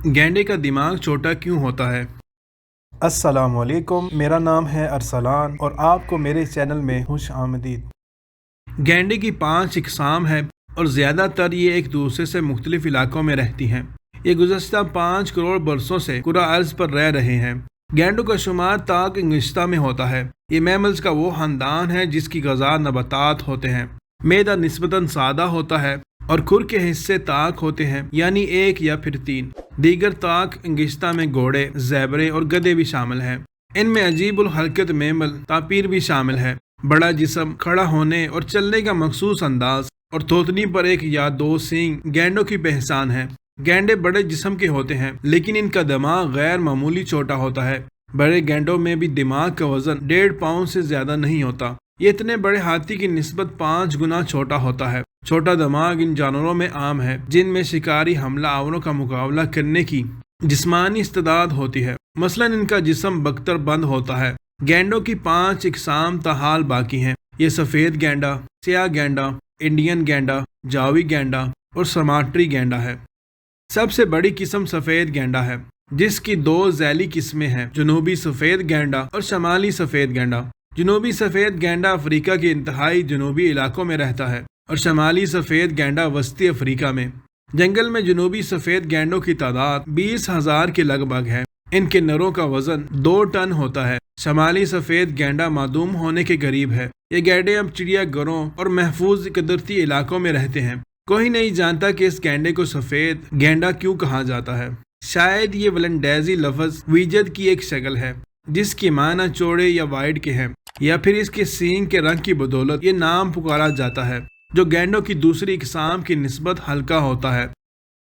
گینڈے کا دماغ چھوٹا کیوں ہوتا ہے؟ السلام علیکم، میرا نام ہے ارسلان اور آپ کو میرے چینل میں خوش آمدید۔ گینڈے کی 5 اقسام ہیں اور زیادہ تر یہ ایک دوسرے سے مختلف علاقوں میں رہتی ہیں۔ یہ گزشتہ 5 کروڑ برسوں سے کرہ ارض پر رہ رہے ہیں۔ گینڈوں کا شمار طاق انگشتہ میں ہوتا ہے۔ یہ میملز کا وہ خاندان ہے جس کی غذا نباتات ہوتے ہیں۔ معدہ نسبتاً سادہ ہوتا ہے اور کھر کے حصے طاق ہوتے ہیں، یعنی 1 یا پھر 3۔ دیگر طاق انگشتہ میں گھوڑے، زیبرے اور گدھے بھی شامل ہیں۔ ان میں عجیب الحرکت میمل تاپیر بھی شامل ہے۔ بڑا جسم، کھڑا ہونے اور چلنے کا مخصوص انداز اور تھوتنی پر 1 یا 2 سینگ گینڈوں کی پہچان ہے۔ گینڈے بڑے جسم کے ہوتے ہیں لیکن ان کا دماغ غیر معمولی چھوٹا ہوتا ہے۔ بڑے گینڈوں میں بھی دماغ کا وزن 1.5 پاؤنڈ سے زیادہ نہیں ہوتا۔ یہ اتنے بڑے ہاتھی کی نسبت 5 گنا چھوٹا ہوتا ہے۔ چھوٹا دماغ ان جانوروں میں عام ہے جن میں شکاری حملہ آوروں کا مقابلہ کرنے کی جسمانی استعداد ہوتی ہے۔ مثلاً ان کا جسم بکتر بند ہوتا ہے۔ گینڈوں کی 5 اقسام تاحال باقی ہیں۔ یہ سفید گینڈا، سیاہ گینڈا، انڈین گینڈا، جاوی گینڈا اور سماٹری گینڈا ہے۔ سب سے بڑی قسم سفید گینڈا ہے جس کی 2 ذیلی قسمیں ہیں، جنوبی سفید گینڈا اور شمالی سفید گینڈا۔ جنوبی سفید گینڈا افریقہ کے انتہائی جنوبی علاقوں میں رہتا ہے اور شمالی سفید گینڈا وسطی افریقہ میں۔ جنگل میں جنوبی سفید گینڈوں کی تعداد 20,000 کے لگ بھگ ہے۔ ان کے نروں کا وزن 2 ٹن ہوتا ہے۔ شمالی سفید گینڈا معدوم ہونے کے قریب ہے۔ یہ گینڈے اب چڑیا گھروں اور محفوظ قدرتی علاقوں میں رہتے ہیں۔ کوئی نہیں جانتا کہ اس گینڈے کو سفید گینڈا کیوں کہا جاتا ہے۔ شاید یہ ولنڈیزی لفظ ویجد کی ایک شکل ہے جس کی معنی چوڑے یا وائڈ کے ہیں، یا پھر اس کے سینگ کے رنگ کی بدولت یہ نام پکارا جاتا ہے جو گینڈوں کی دوسری اقسام کی نسبت ہلکا ہوتا ہے۔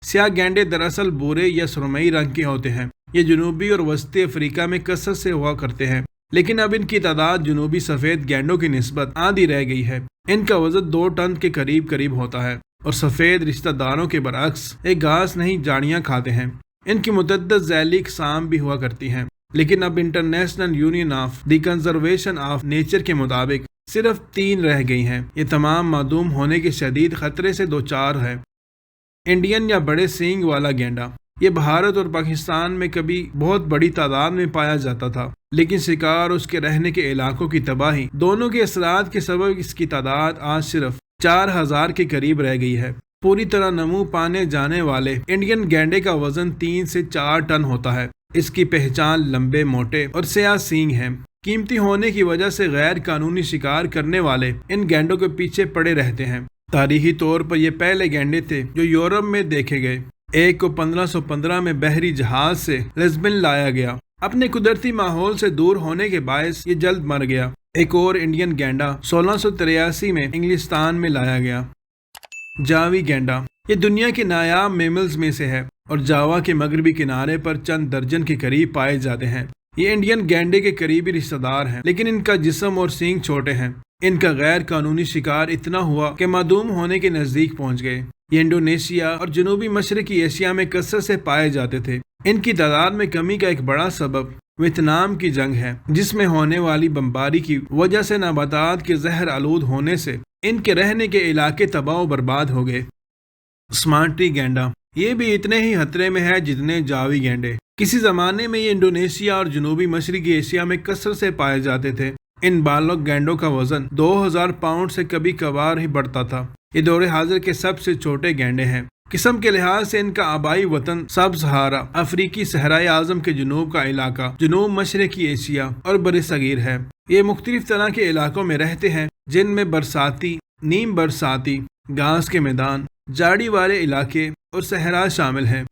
سیاہ گینڈے دراصل بھورے یا سرمئی رنگ کے ہوتے ہیں۔ یہ جنوبی اور وسطی افریقہ میں کثرت سے ہوا کرتے ہیں، لیکن اب ان کی تعداد جنوبی سفید گینڈوں کی نسبت آدھی رہ گئی ہے۔ ان کا وزن 2 ٹن کے قریب ہوتا ہے اور سفید رشتہ داروں کے برعکس ایک گھاس نہیں جاڑیاں کھاتے ہیں۔ ان کی متعدد ذیلی اقسام بھی ہوا کرتی ہیں، لیکن اب international union of the conservation of nature کے مطابق صرف 3 رہ گئی ہیں۔ یہ تمام معدوم ہونے کے شدید خطرے سے دوچار ہے۔ انڈین یا بڑے سینگ والا گینڈا، یہ بھارت اور پاکستان میں کبھی بہت بڑی تعداد میں پایا جاتا تھا، لیکن شکار اور اس کے رہنے کے علاقوں کی تباہی دونوں کے اثرات کے سبب اس کی تعداد آج صرف 4,000 کے قریب رہ گئی ہے۔ پوری طرح نمو پانے جانے والے انڈین گینڈے کا وزن 3 سے 4 ٹن ہوتا ہے۔ اس کی پہچان لمبے، موٹے اور سیاہ سینگ ہیں۔ قیمتی ہونے کی وجہ سے غیر قانونی شکار کرنے والے ان گینڈوں کے پیچھے پڑے رہتے ہیں۔ تاریخی طور پر یہ پہلے گینڈے تھے جو یورپ میں دیکھے گئے۔ ایک کو 1515 میں بحری جہاز سے لزبن لایا گیا۔ اپنے قدرتی ماحول سے دور ہونے کے باعث یہ جلد مر گیا۔ ایک اور انڈین گینڈا 1683 میں انگلستان میں لایا گیا۔ جاوی گینڈا، یہ دنیا کے نایاب میملز میں سے ہے اور جاوا کے مغربی کنارے پر چند درجن کے قریب پائے جاتے ہیں۔ یہ انڈین گینڈے کے قریبی رشتہ دار ہیں، لیکن ان کا جسم اور سینگ چھوٹے ہیں۔ ان کا غیر قانونی شکار اتنا ہوا کہ معدوم ہونے کے نزدیک پہنچ گئے۔ یہ انڈونیشیا اور جنوبی مشرقی ایشیا میں کثرت سے پائے جاتے تھے۔ ان کی تعداد میں کمی کا ایک بڑا سبب ویتنام کی جنگ ہے، جس میں ہونے والی بمباری کی وجہ سے نباتات کے زہر آلود ہونے سے ان کے رہنے کے علاقے تباہ و برباد ہو گئے۔ سماٹری گینڈا، یہ بھی اتنے ہی خطرے میں ہے جتنے جاوی گینڈے۔ کسی زمانے میں یہ انڈونیشیا اور جنوبی مشرقی ایشیا میں کثرت سے پائے جاتے تھے۔ ان بالغ گینڈوں کا وزن 2,000 پاؤنڈ سے کبھی کبھار ہی بڑھتا تھا۔ یہ دور حاضر کے سب سے چھوٹے گینڈے ہیں۔ قسم کے لحاظ سے ان کا آبائی وطن سب سہارا افریقی صحرائے اعظم کے جنوب کا علاقہ، جنوب مشرقی ایشیا اور برصغیر ہے۔ یہ مختلف طرح کے علاقوں میں رہتے ہیں جن میں برساتی، نیم برساتی، گھاس کے میدان، جھاڑی والے علاقے اور صحرا شامل ہیں۔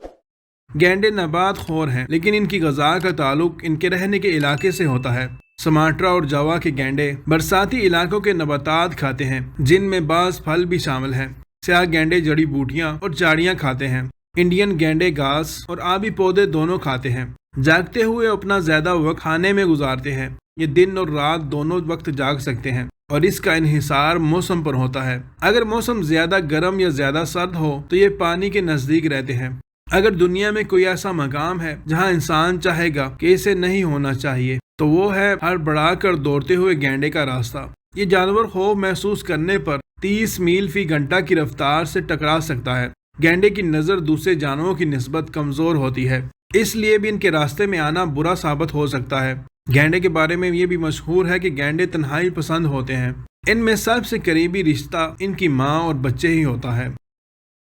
گینڈے نبات خور ہیں، لیکن ان کی غذا کا تعلق ان کے رہنے کے علاقے سے ہوتا ہے۔ سماٹرا اور جاوا کے گینڈے برساتی علاقوں کے نباتات کھاتے ہیں جن میں بعض پھل بھی شامل ہیں۔ سیاہ گینڈے جڑی بوٹیاں اور جھاڑیاں کھاتے ہیں۔ انڈین گینڈے گھاس اور آبی پودے دونوں کھاتے ہیں۔ جاگتے ہوئے اپنا زیادہ وقت کھانے میں گزارتے ہیں۔ یہ دن اور رات دونوں وقت جاگ سکتے ہیں اور اس کا انحصار موسم پر ہوتا ہے۔ اگر موسم زیادہ گرم یا زیادہ سرد ہو تو یہ پانی کے نزدیک رہتے ہیں۔ اگر دنیا میں کوئی ایسا مقام ہے جہاں انسان چاہے گا کہ اسے نہیں ہونا چاہیے تو وہ ہے ہڑبڑا کر دوڑتے ہوئے گینڈے کا راستہ۔ یہ جانور خوف محسوس کرنے پر 30 میل فی گھنٹہ کی رفتار سے ٹکرا سکتا ہے۔ گینڈے کی نظر دوسرے جانوروں کی نسبت کمزور ہوتی ہے، اس لیے بھی ان کے راستے میں آنا برا ثابت ہو سکتا ہے۔ گینڈے کے بارے میں یہ بھی مشہور ہے کہ گینڈے تنہائی پسند ہوتے ہیں، ان میں سب سے قریبی رشتہ ان کی ماں اور بچے ہی ہوتا ہے۔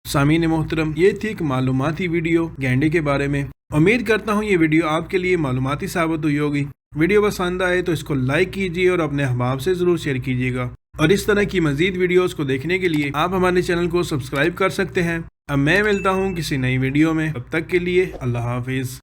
سامعین محترم، یہ تھی ایک معلوماتی ویڈیو گینڈے کے بارے میں۔ امید کرتا ہوں یہ ویڈیو آپ کے لیے معلوماتی ثابت ہوئی ہوگی۔ ویڈیو پسند آئے تو اس کو لائک کیجیے اور اپنے احباب سے ضرور شیئر کیجیے گا، اور اس طرح کی مزید ویڈیوز کو دیکھنے کے لیے آپ ہمارے چینل کو سبسکرائب کر سکتے ہیں۔ اب میں ملتا ہوں کسی نئی ویڈیو میں، تب تک کے لیے اللہ حافظ۔